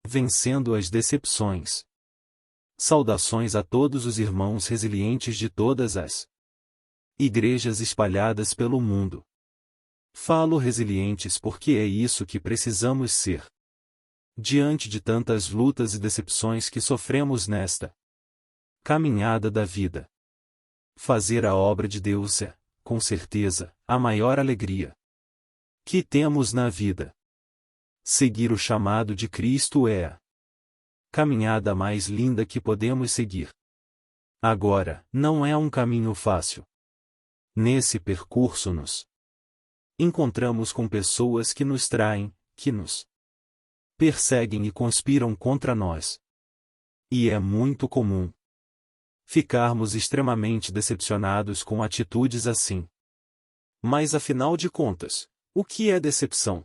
Vencendo as decepções. Saudações a todos os irmãos resilientes de todas as igrejas espalhadas pelo mundo. Falo resilientes porque é isso que precisamos ser. Diante de tantas lutas e decepções que sofremos nesta caminhada da vida. Fazer a obra de Deus é, com certeza, a maior alegria que temos na vida. Seguir o chamado de Cristo é a caminhada mais linda que podemos seguir. Agora, não é um caminho fácil. Nesse percurso nos encontramos com pessoas que nos traem, que nos perseguem e conspiram contra nós. E é muito comum ficarmos extremamente decepcionados com atitudes assim. Mas afinal de contas, o que é decepção?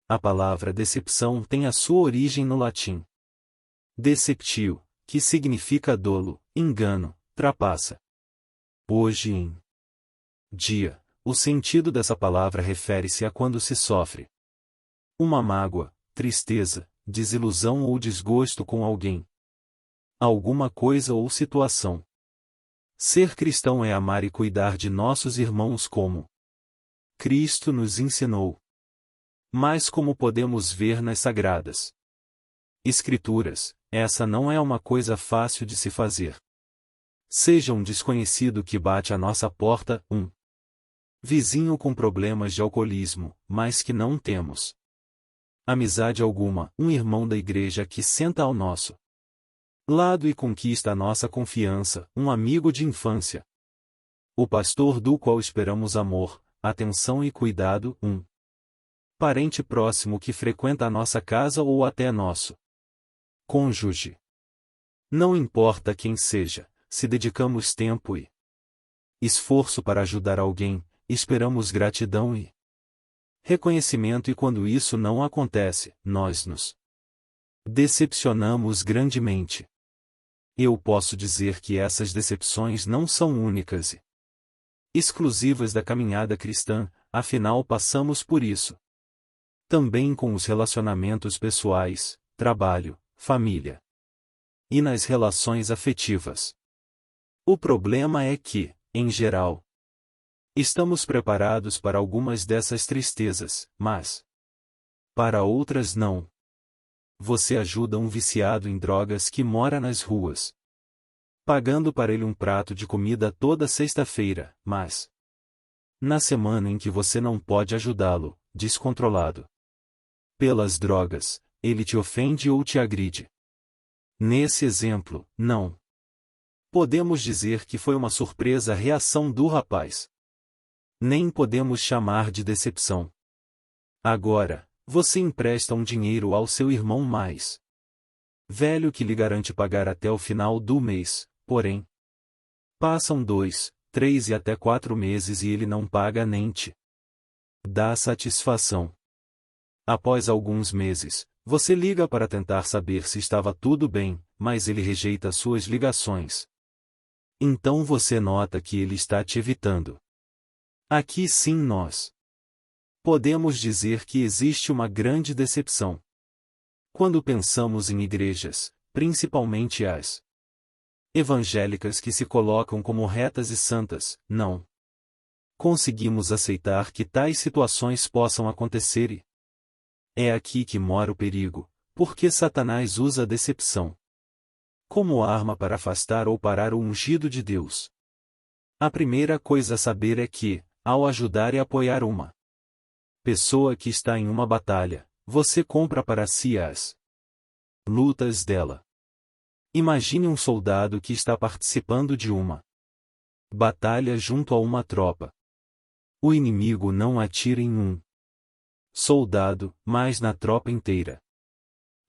A palavra decepção tem a sua origem no latim deceptio, que significa dolo, engano, trapaça. Hoje em dia, o sentido dessa palavra refere-se a quando se sofre uma mágoa, tristeza, desilusão ou desgosto com alguém, alguma coisa ou situação. Ser cristão é amar e cuidar de nossos irmãos como Cristo nos ensinou. Mas como podemos ver nas Sagradas Escrituras, essa não é uma coisa fácil de se fazer. Seja um desconhecido que bate à nossa porta, um vizinho com problemas de alcoolismo, mas que não temos amizade alguma, um irmão da igreja que senta ao nosso lado e conquista a nossa confiança, um amigo de infância, o pastor do qual esperamos amor, atenção e cuidado, um parente próximo que frequenta a nossa casa ou até nosso cônjuge. Não importa quem seja, se dedicamos tempo e esforço para ajudar alguém, esperamos gratidão e reconhecimento, e quando isso não acontece, nós nos decepcionamos grandemente. Eu posso dizer que essas decepções não são únicas e exclusivas da caminhada cristã, afinal passamos por isso também com os relacionamentos pessoais, trabalho, família e nas relações afetivas. O problema é que, em geral, estamos preparados para algumas dessas tristezas, mas para outras não. Você ajuda um viciado em drogas que mora nas ruas, pagando para ele um prato de comida toda sexta-feira, mas na semana em que você não pode ajudá-lo, descontrolado pelas drogas, ele te ofende ou te agride. Nesse exemplo, não podemos dizer que foi uma surpresa a reação do rapaz. Nem podemos chamar de decepção. Agora, você empresta um dinheiro ao seu irmão mais velho que lhe garante pagar até o final do mês, porém, passam 2, 3 e até 4 meses e ele não paga nem te dá satisfação. Após alguns meses, você liga para tentar saber se estava tudo bem, mas ele rejeita suas ligações. Então você nota que ele está te evitando. Aqui sim nós podemos dizer que existe uma grande decepção. Quando pensamos em igrejas, principalmente as evangélicas que se colocam como retas e santas, não conseguimos aceitar que tais situações possam acontecer e é aqui que mora o perigo, porque Satanás usa a decepção como arma para afastar ou parar o ungido de Deus. A primeira coisa a saber é que, ao ajudar e apoiar uma pessoa que está em uma batalha, você compra para si as lutas dela. Imagine um soldado que está participando de uma batalha junto a uma tropa. O inimigo não atira em um soldado, mas na tropa inteira.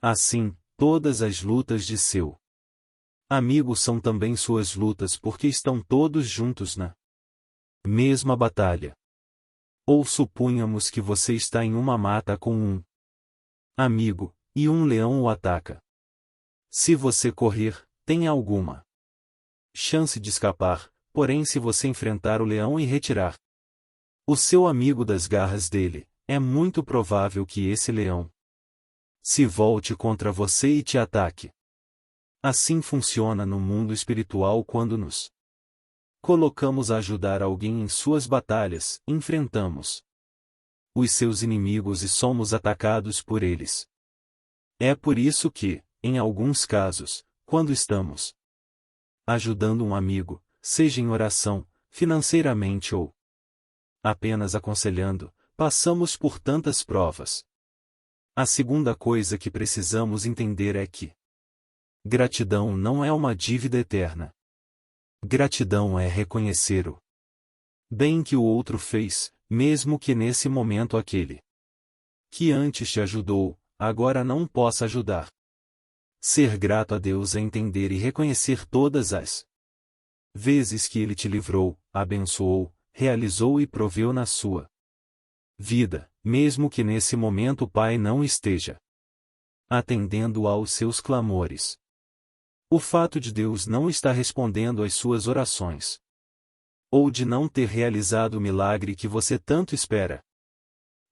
Assim, todas as lutas de seu amigo são também suas lutas porque estão todos juntos na mesma batalha. Ou supunhamos que você está em uma mata com um amigo, e um leão o ataca. Se você correr, tem alguma chance de escapar, porém se você enfrentar o leão e retirar o seu amigo das garras dele, é muito provável que esse leão se volte contra você e te ataque. Assim funciona no mundo espiritual quando nos colocamos a ajudar alguém em suas batalhas, enfrentamos os seus inimigos e somos atacados por eles. É por isso que, em alguns casos, quando estamos ajudando um amigo, seja em oração, financeiramente ou apenas aconselhando, passamos por tantas provas. A segunda coisa que precisamos entender é que gratidão não é uma dívida eterna. Gratidão é reconhecer o bem que o outro fez, mesmo que nesse momento aquele que antes te ajudou, agora não possa ajudar. Ser grato a Deus é entender e reconhecer todas as vezes que Ele te livrou, abençoou, realizou e proveu na sua vida, mesmo que nesse momento o Pai não esteja atendendo aos seus clamores. O fato de Deus não estar respondendo às suas orações, ou de não ter realizado o milagre que você tanto espera,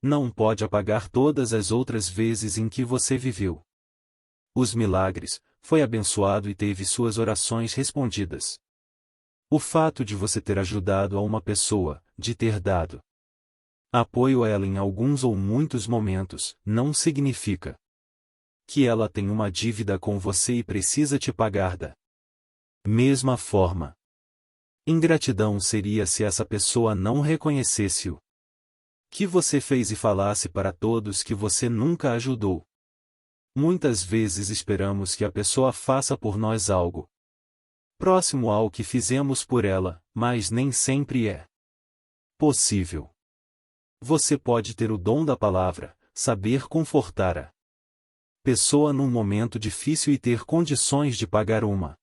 não pode apagar todas as outras vezes em que você viveu os milagres, foi abençoado e teve suas orações respondidas. O fato de você ter ajudado a uma pessoa, de ter dado apoio a ela em alguns ou muitos momentos, não significa que ela tem uma dívida com você e precisa te pagar da mesma forma. Ingratidão seria se essa pessoa não reconhecesse o que você fez e falasse para todos que você nunca ajudou. Muitas vezes esperamos que a pessoa faça por nós algo próximo ao que fizemos por ela, mas nem sempre é possível. Você pode ter o dom da palavra, saber confortar a pessoa num momento difícil e ter condições de pagar uma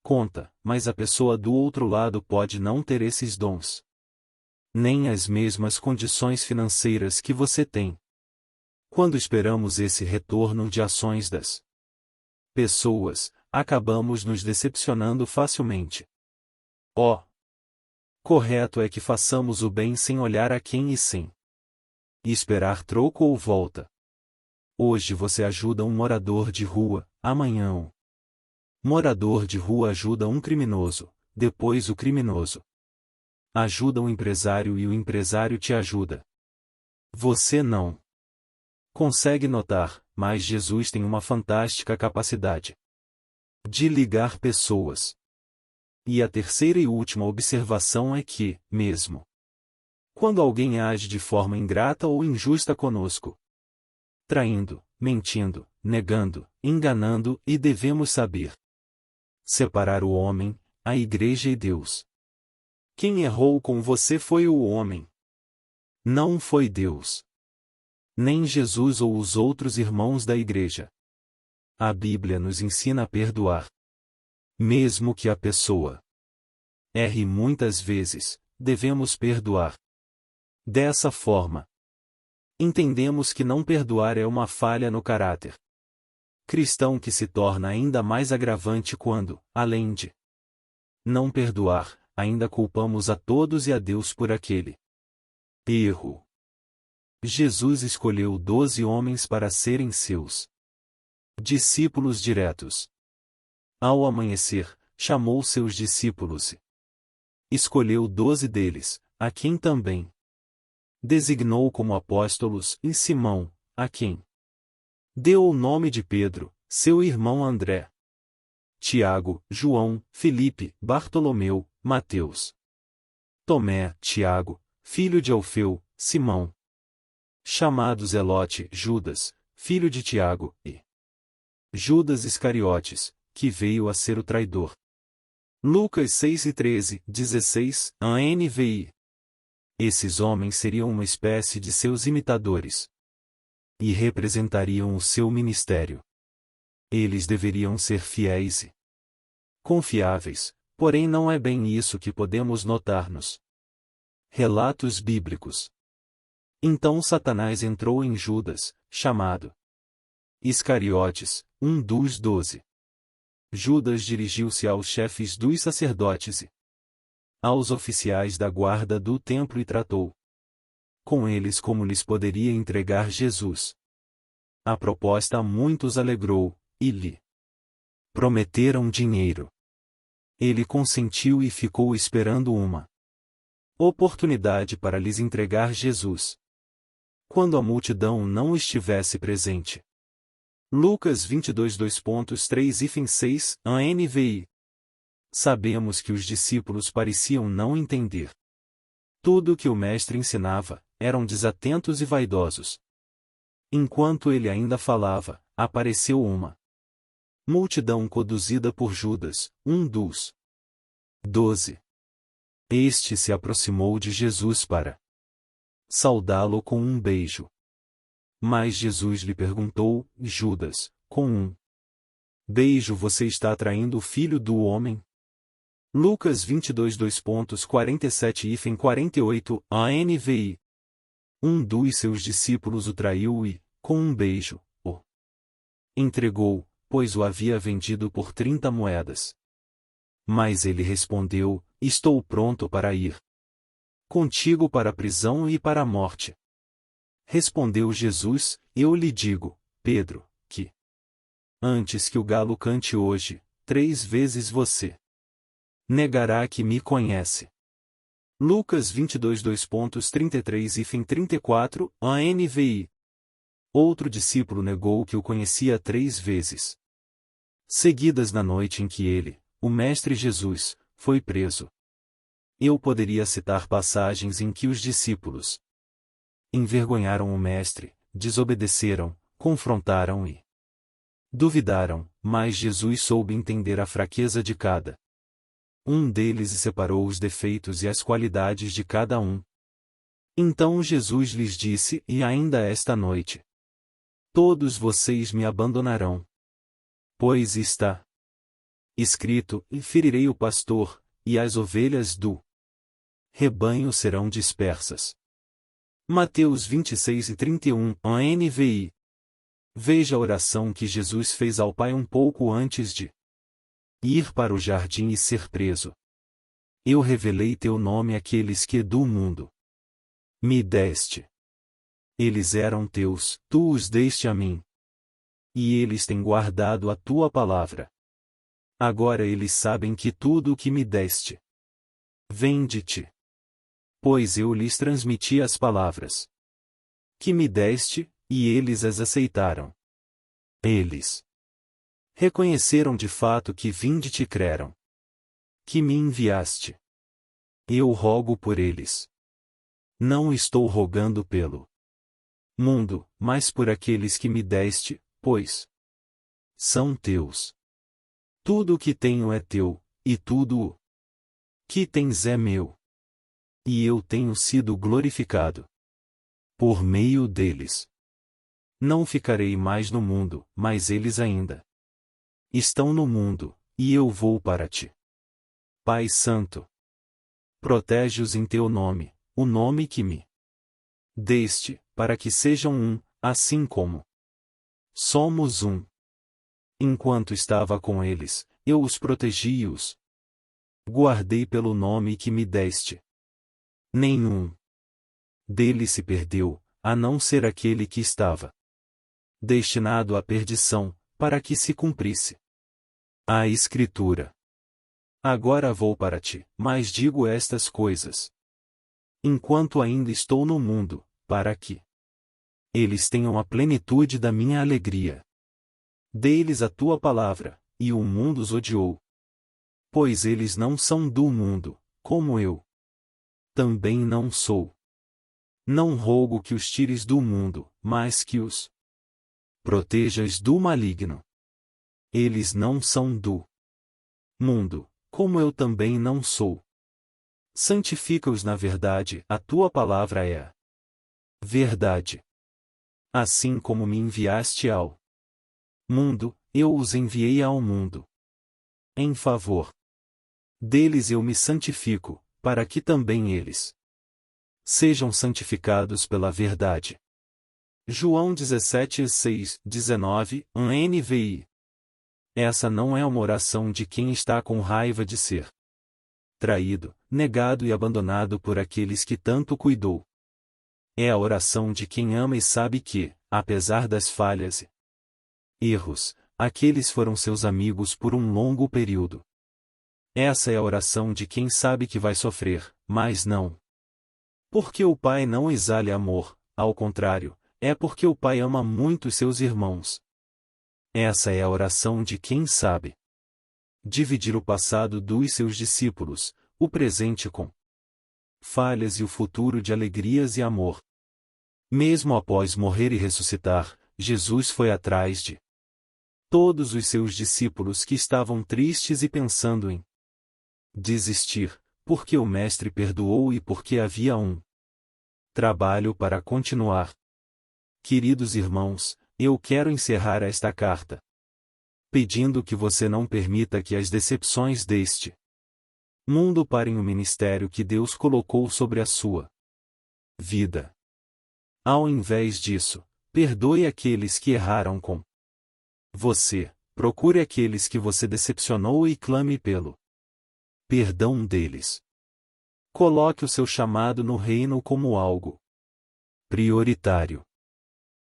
conta, mas a pessoa do outro lado pode não ter esses dons, nem as mesmas condições financeiras que você tem. Quando esperamos esse retorno de ações das pessoas, acabamos nos decepcionando facilmente. Correto é que façamos o bem sem olhar a quem e sem esperar troco ou volta. Hoje você ajuda um morador de rua, amanhã um morador de rua ajuda um criminoso, depois o criminoso ajuda um empresário e o empresário te ajuda. Você não consegue notar, mas Jesus tem uma fantástica capacidade de ligar pessoas. E a terceira e última observação é que, mesmo quando alguém age de forma ingrata ou injusta conosco, traindo, mentindo, negando, enganando, e devemos saber separar o homem, a igreja e Deus. Quem errou com você foi o homem. Não foi Deus. Nem Jesus ou os outros irmãos da igreja. A Bíblia nos ensina a perdoar. Mesmo que a pessoa erre muitas vezes, devemos perdoar. Dessa forma, entendemos que não perdoar é uma falha no caráter cristão que se torna ainda mais agravante quando, além de não perdoar, ainda culpamos a todos e a Deus por aquele erro. Jesus escolheu 12 homens para serem seus discípulos diretos. Ao amanhecer, chamou seus discípulos e escolheu 12 deles, a quem também designou como apóstolos, e Simão, a quem deu o nome de Pedro, seu irmão André, Tiago, João, Filipe, Bartolomeu, Mateus, Tomé, Tiago, filho de Alfeu, Simão, chamado Zelote, Judas, filho de Tiago, e Judas Iscariotes, que veio a ser o traidor. Lucas 6:13, 16, a NVI. Esses homens seriam uma espécie de seus imitadores e representariam o seu ministério. Eles deveriam ser fiéis e confiáveis, porém não é bem isso que podemos notar nos relatos bíblicos. Então Satanás entrou em Judas, chamado Iscariotes, um dos 12. Judas dirigiu-se aos chefes dos sacerdotes e aos oficiais da guarda do templo e tratou com eles como lhes poderia entregar Jesus. A proposta a muitos alegrou, e lhe prometeram dinheiro. Ele consentiu e ficou esperando uma oportunidade para lhes entregar Jesus, quando a multidão não estivesse presente. Lucas 22 2.3-6 NVI. Sabemos que os discípulos pareciam não entender tudo o que o mestre ensinava, eram desatentos e vaidosos. Enquanto ele ainda falava, apareceu uma multidão conduzida por Judas, um dos 12. Este se aproximou de Jesus para saudá-lo com um beijo. Mas Jesus lhe perguntou: Judas, com um beijo você está atraindo o Filho do Homem? Lucas 22 2.47-48 ANVI. Um dos seus discípulos o traiu e, com um beijo, o entregou, pois o havia vendido por 30 moedas. Mas ele respondeu: Estou pronto para ir contigo para a prisão e para a morte. Respondeu Jesus: Eu lhe digo, Pedro, que antes que o galo cante hoje, 3 vezes você negará que me conhece. Lucas 22 2.33-34 ANVI. Outro discípulo negou que o conhecia 3 vezes seguidas na noite em que ele, o Mestre Jesus, foi preso. Eu poderia citar passagens em que os discípulos envergonharam o Mestre, desobedeceram, confrontaram e duvidaram, mas Jesus soube entender a fraqueza de cada um deles e separou os defeitos e as qualidades de cada um. Então Jesus lhes disse: E ainda esta noite todos vocês me abandonarão. Pois está escrito: E ferirei o pastor, e as ovelhas do rebanho serão dispersas. Mateus 26:31 ANVI. Veja a oração que Jesus fez ao Pai um pouco antes de ir para o jardim e ser preso. Eu revelei teu nome àqueles que do mundo me deste. Eles eram teus, tu os deste a mim. E eles têm guardado a tua palavra. Agora eles sabem que tudo o que me deste vem de ti. Pois eu lhes transmiti as palavras que me deste, e eles as aceitaram. Eles reconheceram de fato que vim de ti e creram que me enviaste. Eu rogo por eles. Não estou rogando pelo mundo, mas por aqueles que me deste, pois são teus. Tudo o que tenho é teu, e tudo o que tens é meu. E eu tenho sido glorificado por meio deles. Não ficarei mais no mundo, mas eles ainda estão no mundo, e eu vou para ti. Pai Santo, protege-os em teu nome, o nome que me deste, para que sejam um, assim como somos um. Enquanto estava com eles, eu os protegi e os guardei pelo nome que me deste. Nenhum deles se perdeu, a não ser aquele que estava destinado à perdição, para que se cumprisse a Escritura. Agora vou para ti, mas digo estas coisas enquanto ainda estou no mundo, para que eles tenham a plenitude da minha alegria. Dei-lhes a tua palavra, e o mundo os odiou. Pois eles não são do mundo, como eu também não sou. Não rogo que os tires do mundo, mas que os protejas do maligno. Eles não são do mundo, como eu também não sou. Santifica-os na verdade, a tua palavra é a verdade. Assim como me enviaste ao mundo, eu os enviei ao mundo. Em favor deles eu me santifico, para que também eles sejam santificados pela verdade. João 17:6-19 NVI. Essa não é uma oração de quem está com raiva de ser traído, negado e abandonado por aqueles que tanto cuidou. É a oração de quem ama e sabe que, apesar das falhas e erros, aqueles foram seus amigos por um longo período. Essa é a oração de quem sabe que vai sofrer, mas não. Porque o Pai não exale amor, ao contrário, é porque o Pai ama muito seus irmãos. Essa é a oração de quem sabe dividir o passado dos seus discípulos, o presente com falhas e o futuro de alegrias e amor. Mesmo após morrer e ressuscitar, Jesus foi atrás de todos os seus discípulos que estavam tristes e pensando em desistir, porque o Mestre perdoou e porque havia um trabalho para continuar. Queridos irmãos, eu quero encerrar esta carta pedindo que você não permita que as decepções deste mundo parem o ministério que Deus colocou sobre a sua vida. Ao invés disso, perdoe aqueles que erraram com você, procure aqueles que você decepcionou e clame pelo perdão deles. Coloque o seu chamado no reino como algo prioritário.